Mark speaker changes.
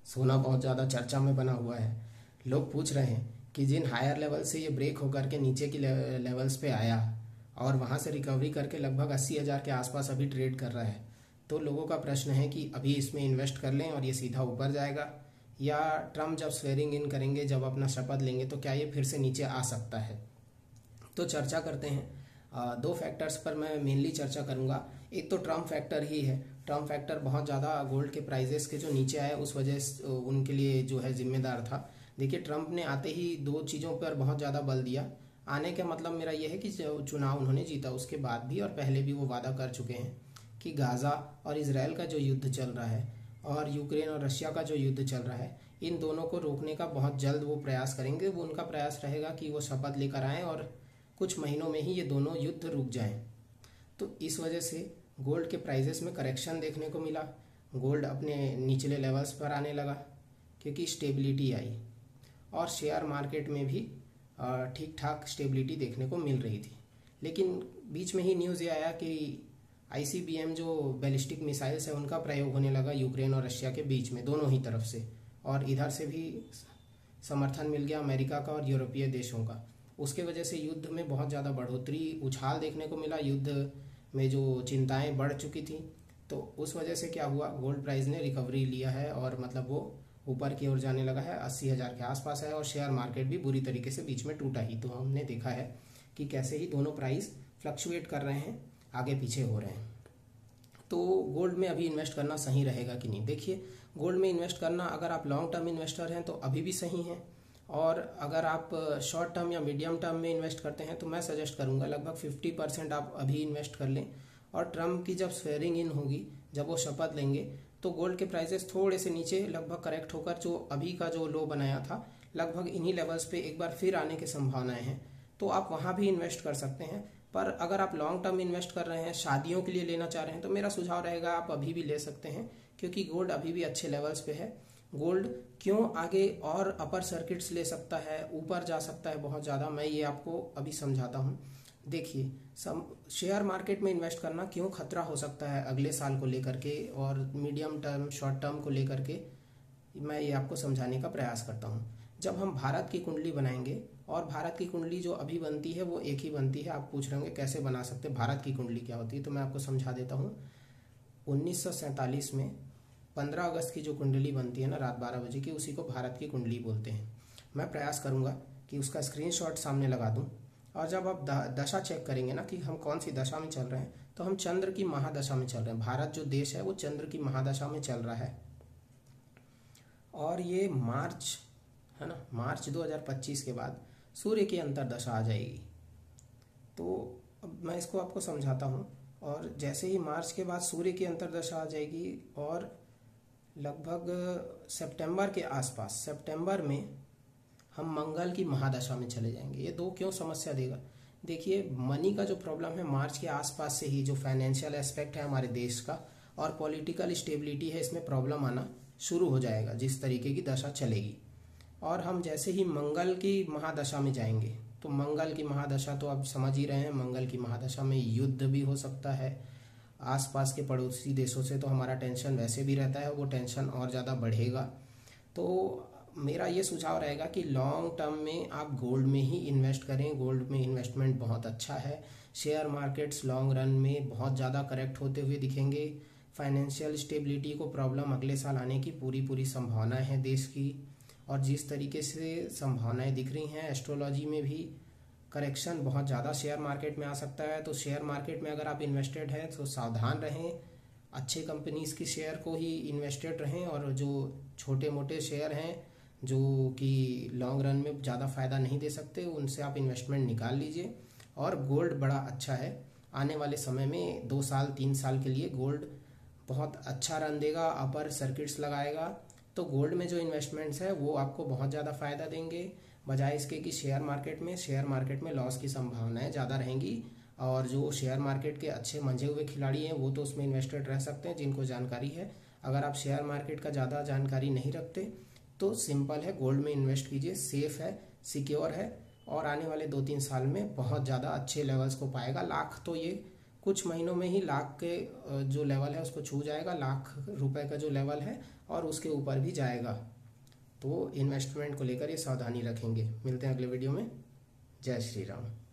Speaker 1: सोना बहुत ज़्यादा चर्चा में बना हुआ है। लोग पूछ रहे हैं कि जिन हायर लेवल से ये ब्रेक होकर के नीचे की लेवल्स पे आया और वहाँ से रिकवरी करके लगभग 80,000 के आसपास अभी ट्रेड कर रहा है, तो लोगों का प्रश्न है कि अभी इसमें इन्वेस्ट कर लें और ये सीधा ऊपर जाएगा, या ट्रम्प जब स्वेरिंग इन करेंगे, जब अपना शपथ लेंगे, तो क्या ये फिर से नीचे आ सकता है। तो चर्चा करते हैं। दो फैक्टर्स पर मैं मेनली चर्चा करूंगा। एक तो ट्रम्प फैक्टर ही है। ट्रम्प फैक्टर बहुत ज़्यादा गोल्ड के प्राइजेस के जो नीचे आए उस वजह से उनके लिए जो है जिम्मेदार था। देखिए, ट्रम्प ने आते ही दो चीज़ों पर बहुत ज़्यादा बल दिया। आने का मतलब मेरा यह है कि जो चुनाव उन्होंने जीता उसके बाद भी और पहले भी वो वादा कर चुके हैं कि गाज़ा और इसराइल का जो युद्ध चल रहा है और यूक्रेन और रशिया का जो युद्ध चल रहा है, इन दोनों को रोकने का बहुत जल्द वो प्रयास करेंगे। वो उनका प्रयास रहेगा कि वो शपथ लेकर आएँ और कुछ महीनों में ही ये दोनों युद्ध रुक जाएं। तो इस वजह से गोल्ड के प्राइजेस में करेक्शन देखने को मिला। गोल्ड अपने निचले लेवल्स पर आने लगा क्योंकि स्टेबिलिटी आई, और शेयर मार्केट में भी ठीक ठाक स्टेबिलिटी देखने को मिल रही थी। लेकिन बीच में ही न्यूज़ ये आया कि ICBM जो बैलिस्टिक मिसाइल्स है उनका प्रयोग होने लगा यूक्रेन और रशिया के बीच में, दोनों ही तरफ से, और इधर से भी समर्थन मिल गया अमेरिका का और यूरोपीय देशों का। उसके वजह से युद्ध में बहुत ज़्यादा बढ़ोतरी, उछाल देखने को मिला। युद्ध में जो चिंताएं बढ़ चुकी थी, तो उस वजह से क्या हुआ, गोल्ड प्राइस ने रिकवरी लिया है और मतलब वो ऊपर की ओर जाने लगा है, 80,000 के आसपास है। और शेयर मार्केट भी बुरी तरीके से बीच में टूटा ही। तो हमने देखा है कि कैसे ही दोनों प्राइस फ्लक्चुएट कर रहे हैं, आगे पीछे हो रहे हैं। तो गोल्ड में अभी इन्वेस्ट करना सही रहेगा कि नहीं? देखिए, गोल्ड में इन्वेस्ट करना अगर आप लॉन्ग टर्म इन्वेस्टर हैं तो अभी भी सही है, और अगर आप शॉर्ट टर्म या मीडियम टर्म में इन्वेस्ट करते हैं तो मैं सजेस्ट करूंगा लगभग 50% आप अभी इन्वेस्ट कर लें। और ट्रम्प की जब स्वेरिंग इन होगी, जब वो शपथ लेंगे, तो गोल्ड के प्राइसेस थोड़े से नीचे लगभग करेक्ट होकर जो अभी का जो लो बनाया था, लगभग इन्हीं लेवल्स पे एक बार फिर आने की संभावनाएं हैं। तो आप वहां भी इन्वेस्ट कर सकते हैं। पर अगर आप लॉन्ग टर्म इन्वेस्ट कर रहे हैं, शादियों के लिए लेना चाह रहे हैं, तो मेरा सुझाव रहेगा आप अभी भी ले सकते हैं, क्योंकि गोल्ड अभी भी अच्छे लेवल्स पे है। गोल्ड क्यों आगे और अपर सर्किट्स ले सकता है, ऊपर जा सकता है बहुत ज़्यादा, मैं ये आपको अभी समझाता हूँ। देखिए, शेयर मार्केट में इन्वेस्ट करना क्यों खतरा हो सकता है अगले साल को लेकर के, और मीडियम टर्म शॉर्ट टर्म को लेकर के मैं ये आपको समझाने का प्रयास करता हूँ। जब हम भारत की कुंडली बनाएंगे, और भारत की कुंडली जो अभी बनती है वो एक ही बनती है। आप पूछ रहे होंगे कैसे बना सकते, भारत की कुंडली क्या होती है, तो मैं आपको समझा देता हूँ। 1947 में 15 अगस्त की जो कुंडली बनती है ना, रात 12 बजे की, उसी को भारत की कुंडली बोलते हैं। मैं प्रयास करूंगा कि उसका स्क्रीनशॉट सामने लगा दूं, और जब आप दशा चेक करेंगे ना कि हम कौन सी दशा में चल रहे हैं, तो हम चंद्र की महादशा में चल रहे हैं। भारत जो देश है वो चंद्र की महादशा में चल रहा है, और ये मार्च है ना, मार्च 2025 के बाद सूर्य की अंतरदशा आ जाएगी। तो अब मैं इसको आपको समझाता हूँ। और जैसे ही मार्च के बाद सूर्य की अंतरदशा आ जाएगी, और लगभग सितंबर के आसपास, सितंबर में हम मंगल की महादशा में चले जाएंगे। ये दो क्यों समस्या देगा? देखिए, मनी का जो प्रॉब्लम है मार्च के आसपास से ही, जो फाइनेंशियल एस्पेक्ट है हमारे देश का और पॉलिटिकल स्टेबिलिटी है, इसमें प्रॉब्लम आना शुरू हो जाएगा जिस तरीके की दशा चलेगी। और हम जैसे ही मंगल की महादशा में जाएंगे, तो मंगल की महादशा तो आप समझ ही रहे हैं, मंगल की महादशा में युद्ध भी हो सकता है। आसपास के पड़ोसी देशों से तो हमारा टेंशन वैसे भी रहता है, वो टेंशन और ज़्यादा बढ़ेगा। तो मेरा ये सुझाव रहेगा कि लॉन्ग टर्म में आप गोल्ड में ही इन्वेस्ट करें। गोल्ड में इन्वेस्टमेंट बहुत अच्छा है। शेयर मार्केट्स लॉन्ग रन में बहुत ज़्यादा करेक्ट होते हुए दिखेंगे। फाइनेंशियल स्टेबिलिटी को प्रॉब्लम अगले साल आने की पूरी संभावनाएं हैं देश की, और जिस तरीके से संभावनाएं दिख रही हैं एस्ट्रोलॉजी में भी, करेक्शन बहुत ज़्यादा शेयर मार्केट में आ सकता है। तो शेयर मार्केट में अगर आप इन्वेस्टेड हैं तो सावधान रहें, अच्छे कंपनीज की शेयर को ही इन्वेस्टेड रहें, और जो छोटे मोटे शेयर हैं जो कि लॉन्ग रन में ज़्यादा फ़ायदा नहीं दे सकते, उनसे आप इन्वेस्टमेंट निकाल लीजिए। और गोल्ड बड़ा अच्छा है, आने वाले समय में 2 साल 3 साल के लिए गोल्ड बहुत अच्छा रन देगा, अपर सर्किट्स लगाएगा। तो गोल्ड में जो इन्वेस्टमेंट्स है वो आपको बहुत ज़्यादा फ़ायदा देंगे, बजाय इसके कि शेयर मार्केट में लॉस की संभावनाएं ज़्यादा रहेंगी। और जो शेयर मार्केट के अच्छे मंझे हुए खिलाड़ी हैं वो तो उसमें इन्वेस्टेड रह सकते हैं जिनको जानकारी है। अगर आप शेयर मार्केट का ज़्यादा जानकारी नहीं रखते तो सिंपल है, गोल्ड में इन्वेस्ट कीजिए, सेफ है, सिक्योर है, और आने वाले 2-3 साल में बहुत ज़्यादा अच्छे लेवल्स को पाएगा। लाख तो ये कुछ महीनों में ही लाख के जो लेवल है उसको छू जाएगा, लाख रुपए का जो लेवल है, और उसके ऊपर भी जाएगा। तो इन्वेस्टमेंट को लेकर ये सावधानी रखेंगे। मिलते हैं अगले वीडियो में। जय श्री राम।